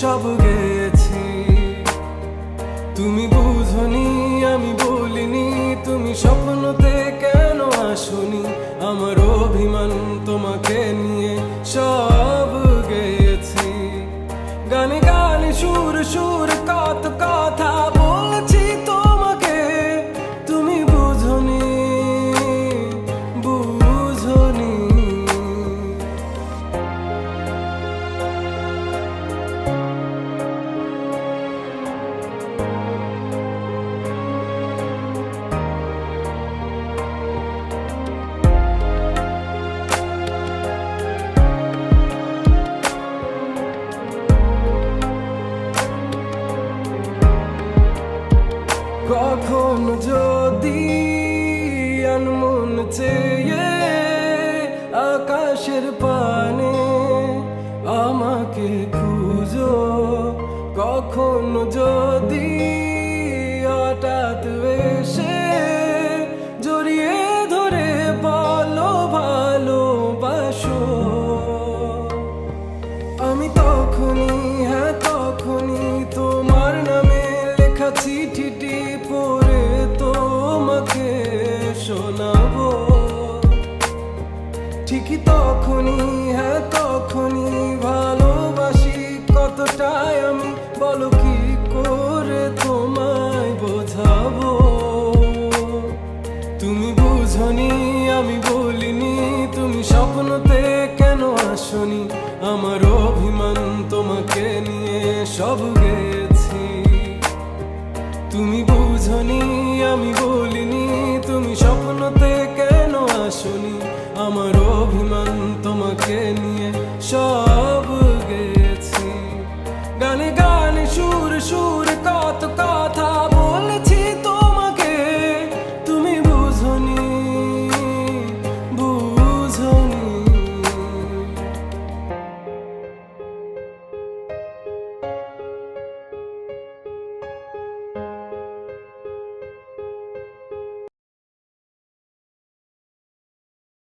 সব গেয়েছি। তুমি বুঝনি আমি বলিনি, তুমি স্বপ্নতে কেন আসনি, আমার অভিমান তোমাকে নিয়ে সব গেয়েছি। গানে গানে সুর সুর কত কথা বলছি তোমাকে, তুমি বুঝনি বুঝনি। কখনো যদি আনমন চেয়ে আকাশের পানে আমাকে খুঁজো, কখনো যদি হঠাৎ এসে জড়িয়ে ধরে বলো ভালোবাসো, আমি তখনই হ্যাঁ তখনই তোমার নামে লেখা চিঠিটি পড়ে তোমাকে শোনাবো। ঠিকই তখনই হ্যাঁ তখনই ভালোবাসি কতটাই আমি, বলো কি করে তোমায় বোঝাবো। তুমি বুঝনি আমি বলিনি, তুমি স্বপ্নতে কেন আসনি, আমার অভিমান তোমাকে নিয়ে সব গেছি। তুমি বুঝনি আমি বলিনি, তুমি স্বপ্নতে কেন আসনি, আমার অভিমান তোমাকে নিয়ে সব